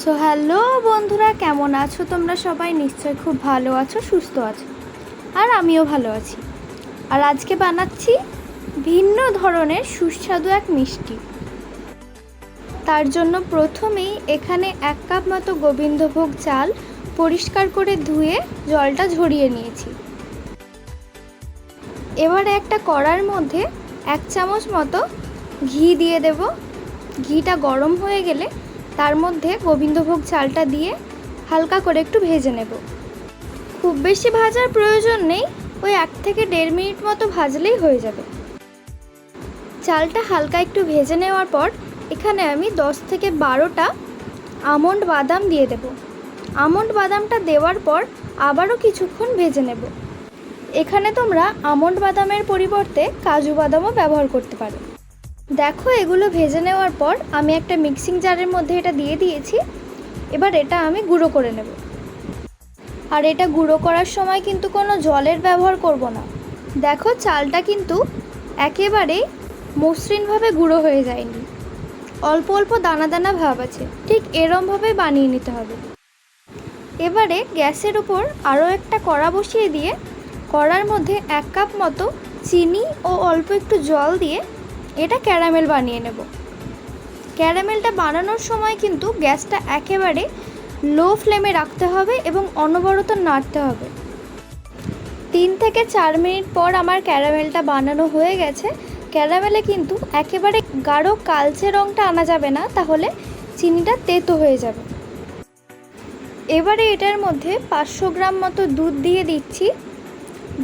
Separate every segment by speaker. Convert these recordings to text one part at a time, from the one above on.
Speaker 1: So hello বন্ধুরা, কেমন আছো তোমরা? সবাই নিশ্চয়ই খুব ভালো আছো, সুস্থ আছো, আর আমিও ভালো আছি। আর আজকে বানাচ্ছি ভিন্ন ধরনের সুস্বাদু এক মিষ্টি। তার জন্য প্রথমেই এখানে 1 কাপ মতো গোবিন্দভোগ চাল পরিষ্কার করে ধুয়ে জলটা ঝরিয়ে নিয়েছি। এবারে একটা কড়ার মধ্যে 1 চামচ মতো ঘি দিয়ে দেব। ঘিটা গরম হয়ে গেলে তার মধ্যে গোবিন্দভোগ চালটা দিয়ে হালকা করে একটু ভেজে নেব। খুব বেশি ভাজার প্রয়োজন নেই, ওই 1 থেকে 1.5 মিনিট মতো ভাজলেই হয়ে যাবে। চালটা হালকা একটু ভেজে নেওয়ার পর এখানে আমি 10 থেকে 12টা আমন্ড বাদাম দিয়ে দেব। আমন্ড বাদামটা দেওয়ার পর আবারও কিছুক্ষণ ভেজে নেব। এখানে তোমরা আমন্ড বাদামের পরিবর্তে কাজু বাদামও ব্যবহার করতে পারো। দেখো, এগুলো ভেজে নেওয়ার পর আমি একটা মিক্সিং জারের মধ্যে এটা দিয়ে দিয়েছি। এবার এটা আমি গুঁড়ো করে নেব। আর এটা গুঁড়ো করার সময় কিন্তু কোনো জলের ব্যবহার করব না। দেখো, চালটা কিন্তু একেবারেই মসৃণভাবে গুঁড়ো হয়ে যায়নি, অল্প অল্প দানা দানা ভাব আছে। ঠিক এরমভাবে বানিয়ে নিতে হবে। এবারে গ্যাসের উপর আরও একটা কড়া বসিয়ে দিয়ে কড়ার মধ্যে 1 কাপ মতো চিনি ও অল্প একটু জল দিয়ে এটা ক্যারামেল বানিয়ে নেব। ক্যারামেলটা বানানোর সময় কিন্তু গ্যাসটা একেবারে লো ফ্লেমে রাখতে হবে এবং অনবরত নাড়তে হবে। 3 থেকে 4 মিনিট পর আমার ক্যারামেলটা বানানো হয়ে গেছে। ক্যারামেলে কিন্তু একেবারে গাঢ় কালচে রঙটা আনা যাবে না, তাহলে চিনিটা তেতো হয়ে যাবে। এবারে এটার মধ্যে 500 গ্রাম মতো দুধ দিয়ে দিচ্ছি।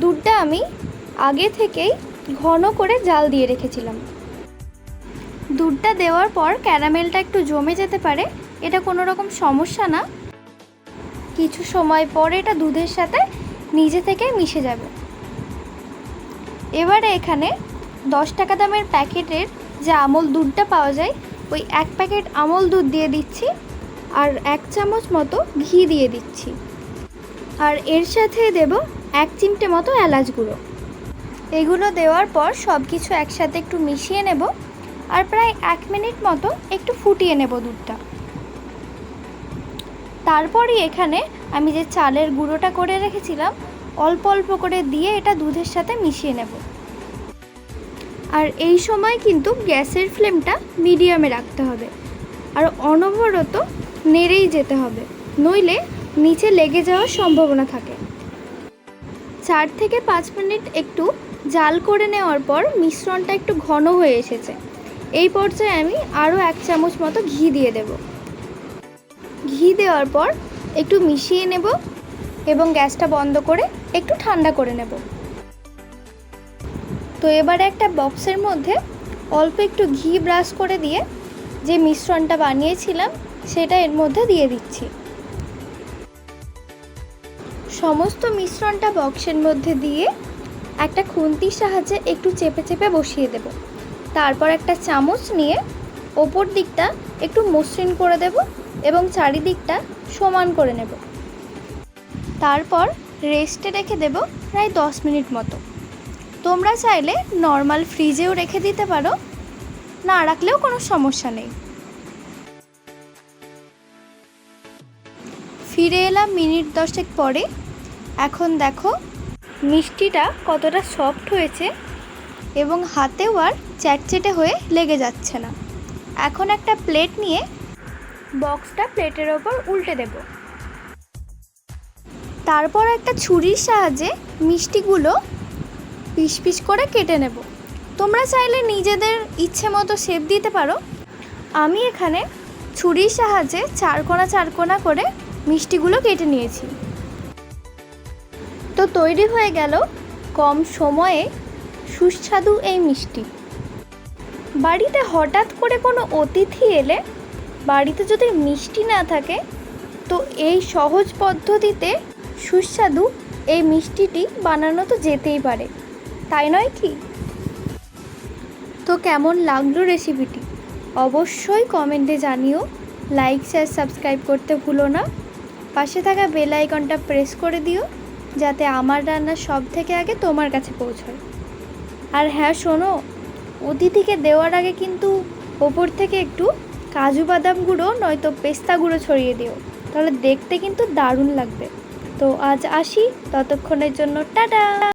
Speaker 1: দুধটা আমি আগে থেকেই ঘন করে জাল দিয়ে রেখেছিলাম। দুধটা দেওয়ার পর ক্যারামেলটা একটু জমে যেতে পারে, এটা কোনো রকম সমস্যা না। কিছু সময় পর এটা দুধের সাথে নিজে থেকে মিশে যাবে। এবারে এখানে 10 টাকা দামের প্যাকেটের যে আমল দুধটা পাওয়া যায়, ওই 1 প্যাকেট আমল দুধ দিয়ে দিচ্ছি আর 1 চামচ মতো ঘি দিয়ে দিচ্ছি। আর এর সাথে দেব 1 চিমটে মতো এলাচ গুঁড়ো। এগুলো দেওয়ার পর সব কিছু একসাথে একটু মিশিয়ে নেব আর প্রায় 1 মিনিট মতো একটু ফুটিয়ে নেব দুধটা। তারপরই এখানে আমি যে চালের গুঁড়োটা করে রেখেছিলাম অল্প অল্প করে দিয়ে এটা দুধের সাথে মিশিয়ে নেব। আর এই সময় কিন্তু গ্যাসের ফ্লেমটা মিডিয়ামে রাখতে হবে আর অনবরত নেড়েই যেতে হবে, নইলে নিচে লেগে যাওয়ার সম্ভাবনা থাকে। 4 থেকে 5 মিনিট একটু জাল করে নেওয়ার পর মিশ্রণটা একটু ঘন হয়ে এসেছে। এই পর্যায়ে আমি আরও 1 চামচ মতো ঘি দিয়ে দেব। ঘি দেওয়ার পর একটু মিশিয়ে নেব এবং গ্যাসটা বন্ধ করে একটু ঠান্ডা করে নেব। তো এবারে একটা বক্সের মধ্যে অল্প একটু ঘি ব্রাশ করে দিয়ে যে মিশ্রণটা বানিয়েছিলাম সেটা এর মধ্যে দিয়ে দিচ্ছি। সমস্ত মিশ্রণটা বক্সের মধ্যে দিয়ে একটা খুন্তির সাহায্যে একটু চেপে চেপে বসিয়ে দেব। তারপর একটা চামচ নিয়ে ওপর দিকটা একটু মসৃণ করে দেব এবং চারিদিকটা সমান করে নেব। তারপর রেস্টে রেখে দেব প্রায় 10 মিনিট মতো। তোমরা চাইলে নর্মাল ফ্রিজেও রেখে দিতে পারো, না রাখলেও কোনো সমস্যা নেই। ফিরে এলাম মিনিট 10 পরে। এখন দেখো মিষ্টিটা কতটা সফট হয়েছে এবং হাতেও আর চ্যাটচেটে হয়ে লেগে যাচ্ছে না। এখন একটা প্লেট নিয়ে বক্সটা প্লেটের ওপর উল্টে দেব। তারপর একটা ছুরির সাহায্যে মিষ্টিগুলো পিস পিস করে কেটে নেব। তোমরা চাইলে নিজেদের ইচ্ছে মতো শেপ দিতে পারো। আমি এখানে ছুরির সাহায্যে 4 কোণা করে মিষ্টিগুলো কেটে নিয়েছি। তো তৈরি হয়ে গেল কম সময়ে সুস্বাদু এই মিষ্টি। বাড়িতে হঠাৎ করে কোনো অতিথি এলে বাড়িতে যদি মিষ্টি না থাকে, তো এই সহজ পদ্ধতিতে সুস্বাদু এই মিষ্টিটি বানানো তো যেতেই পারে, তাই নয় কি? তো কেমন লাগলো রেসিপিটি অবশ্যই কমেন্টে জানিও। লাইক, শেয়ার, সাবস্ক্রাইব করতে ভুলো না। পাশে থাকা বেল আইকনটা প্রেস করে দিও, যাতে আমার রান্না সব থেকে আগে তোমার কাছে পৌঁছায়। আর হ্যাঁ শোনো, অতিথিকে দেওয়ার আগে কিন্তু ওপর থেকে একটু কাজু বাদাম গুঁড়ো নয়তো পেস্তা গুঁড়ো ছড়িয়ে দিও, তাহলে দেখতে কিন্তু দারুণ লাগবে। তো আজ আসি, ততক্ষণের জন্য টাটা।